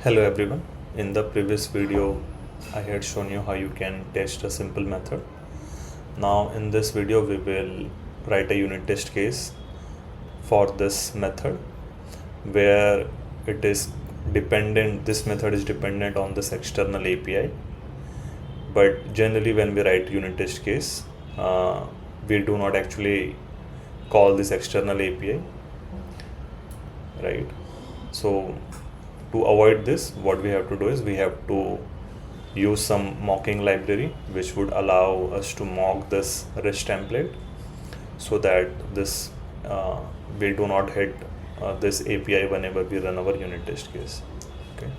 Hello everyone. In the previous video, I had shown you how you can test a simple method. Now in this video, we will write a unit test case for this method where it is dependent, this method is dependent on this external API. But generally when we write unit test case, we do not actually call this external API, right? So to avoid this, what we have to do is we have to use some mocking library which would allow us to mock this REST template so that this we do not hit this API whenever we run our unit test case. Okay,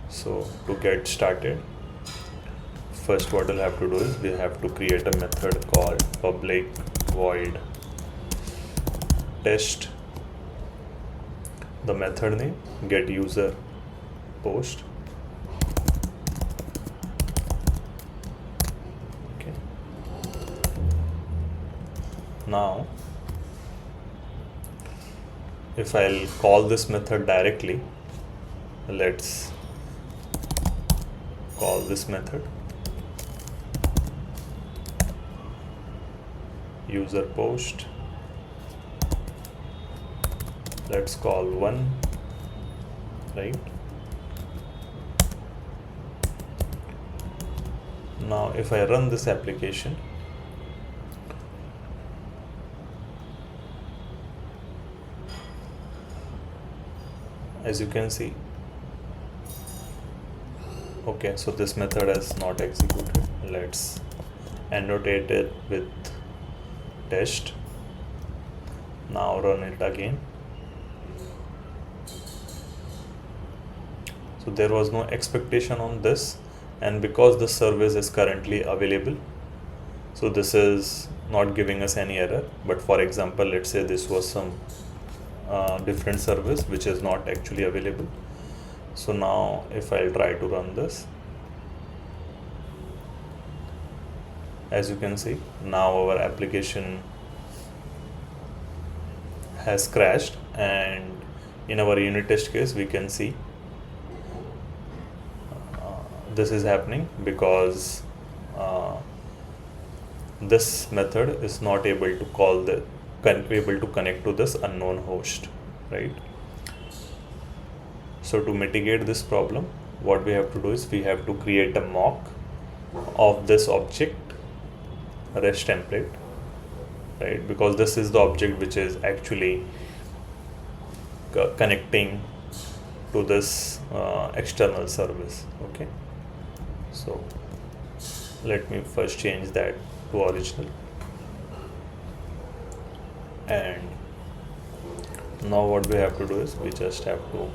so to get started, first what we'll have to do is we have to create a method called public void test. The method name get user post. Okay. Now, if I'll call this method directly, let's call this method user post. Let's call one, right? Now if I run this application, as you can see, okay, so this method is not executed. Let's annotate it with test. Now run it again. So there was no expectation on this, and because the service is currently available, so this is not giving us any error. But for example, let's say this was some different service which is not actually available. So now if I'll try to run this, as you can see, now our application has crashed, and in our unit test case we can see this is happening because this method is not able to connect to this unknown host, right? So to mitigate this problem, what we have to do is we have to create a mock of this object REST template, right? Because this is the object which is actually connecting to this external service. Okay, so let me first change that to original, and now what we have to do is we just have to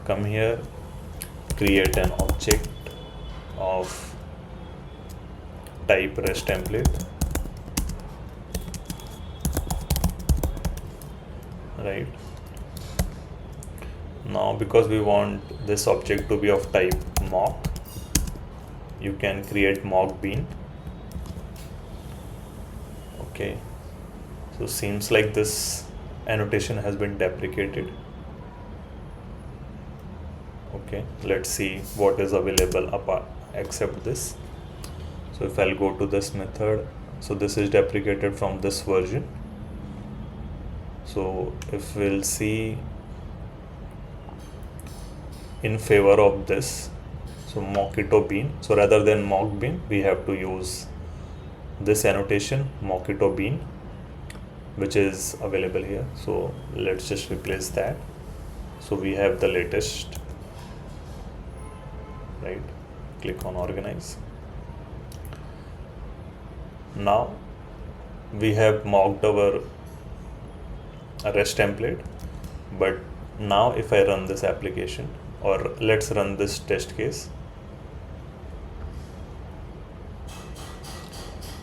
come here, create an object of type REST template, right? Now because we want this object to be of type mock, you can create mock bean. Okay, so seems like this annotation has been deprecated. Okay, let's see what is available apart except this. So if I'll go to this method, so this is deprecated from this version. So if we'll see in favor of this, so mockito bean, so rather than mock bean we have to use this annotation mockito bean, which is available here. So let's just replace that. So we have the latest, right? Click on organize. Now we have mocked our REST template, but now if I run this application, or let's run this test case,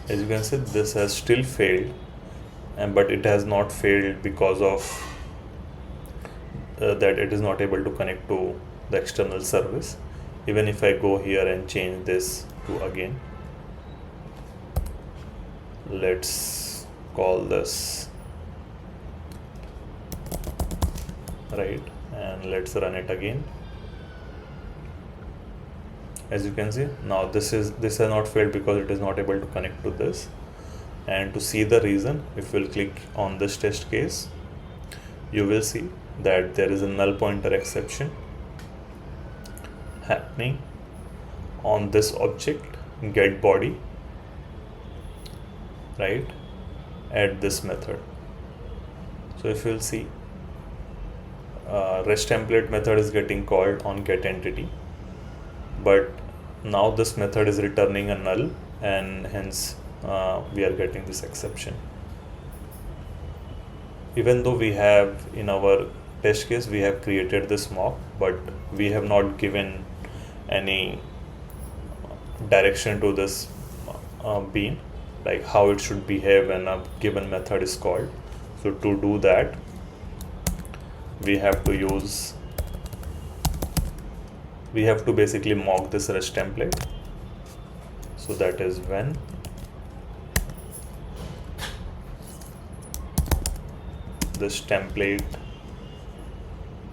as you can see this has still failed, but it has not failed because of that it is not able to connect to the external service. Even if I go here and change this to again, let's call this, right, and let's run it again. As you can see, now this has not failed because it is not able to connect to this. And to see the reason, if we'll click on this test case, you will see that there is a null pointer exception happening on this object get body, right, at this method. So if you'll see, REST template method is getting called on get entity, but now this method is returning a null, and hence we are getting this exception. Even though we have in our test case we have created this mock, but we have not given any direction to this bean, like how it should behave when a given method is called. So to do that, we have to basically mock this REST template. So that is when this template,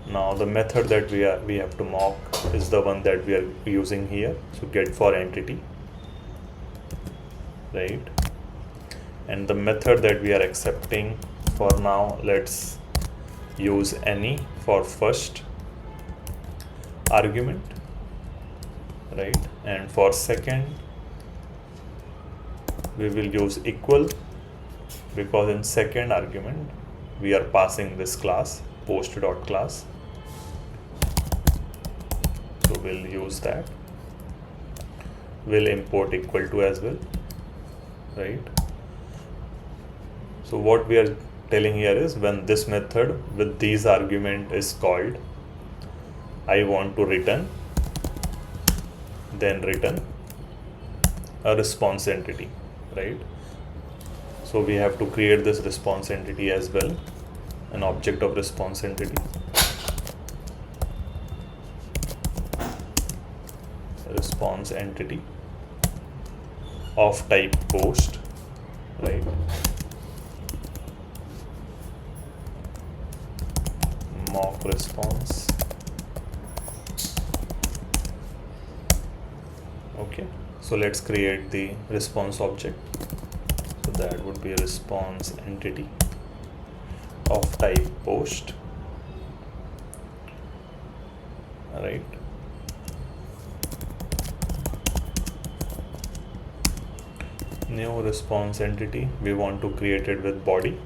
now the method that we have to mock is the one that we are using here. So get for entity, right, and the method that we are accepting for now, let's use any for first argument, right, and for second we will use equal, because in second argument we are passing this class post.class. So we'll use that. We'll import equal to as well, right? So what we are telling here is when this method with these argument is called, I want to return, then return a response entity, right? So we have to create this response entity as well, an object of response entity. Response entity of type post, right? Mock response. Okay, so let's create the response object. So that would be a response entity of type post, right? New response entity, we want to create it with body.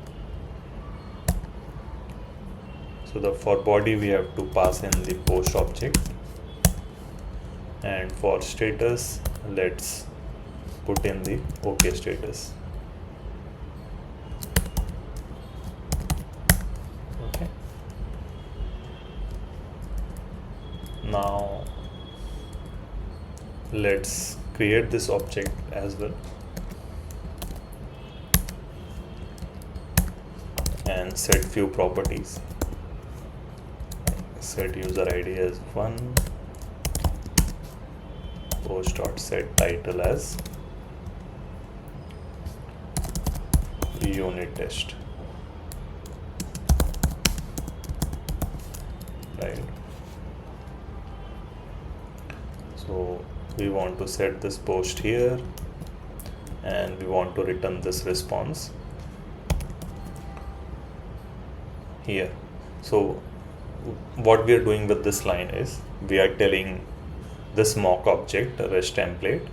So for body we have to pass in the post object, and for status let's put in the OK status. Okay, now let's create this object as well and set few properties. Set user ID as 1, post.set title as unit test, right? So we want to set this post here and we want to return this response here. So what we are doing with this line is we are telling this mock object REST template,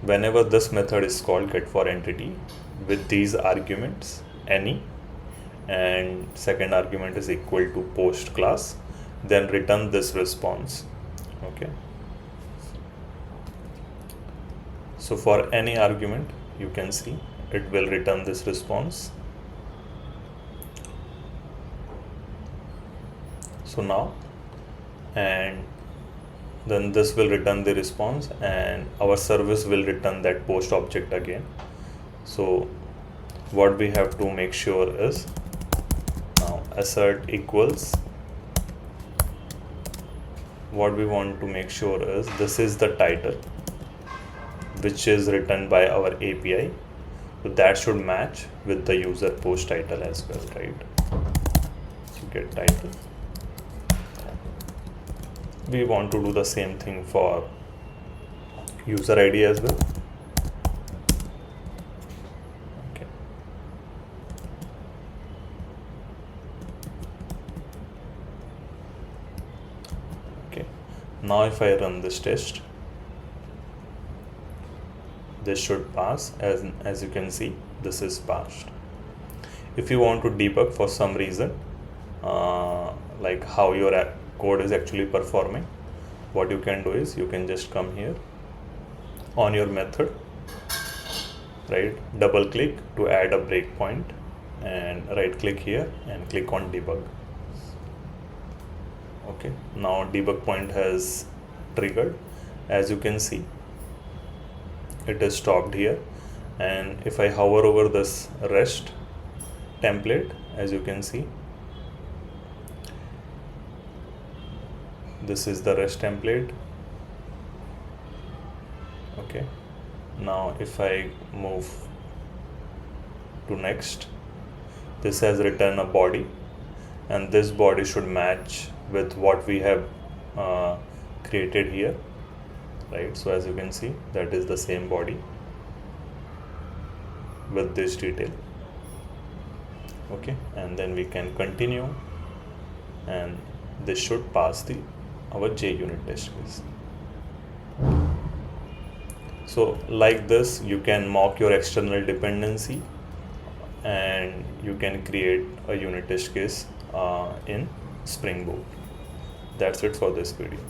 whenever this method is called get for entity with these arguments any, and second argument is equal to post class, then return this response. Okay, so for any argument you can see it will return this response. So now, and then this will return the response and our service will return that post object again. So what we have to make sure is now assert equals, what we want to make sure is this is the title which is written by our API, so that should match with the user post title as well, right? So get title we want to do the same thing for user ID as well. Okay. Okay. Now if I run this test, this should pass. As you can see, this is passed. If you want to debug for some reason, like how your code is actually performing, what you can do is you can just come here on your method, right, double click to add a breakpoint, and right click here and click on debug. Okay, now debug point has triggered. As you can see, it is stopped here, and if I hover over this rest template, as you can see, this is the rest template. Okay, now if I move to next, this has written a body, and this body should match with what we have created here, right? So as you can see, that is the same body with this detail. Okay, and then we can continue, and this should pass our JUnit test case. So like this, you can mock your external dependency, and you can create a unit test case in Spring Boot. That's it for this video.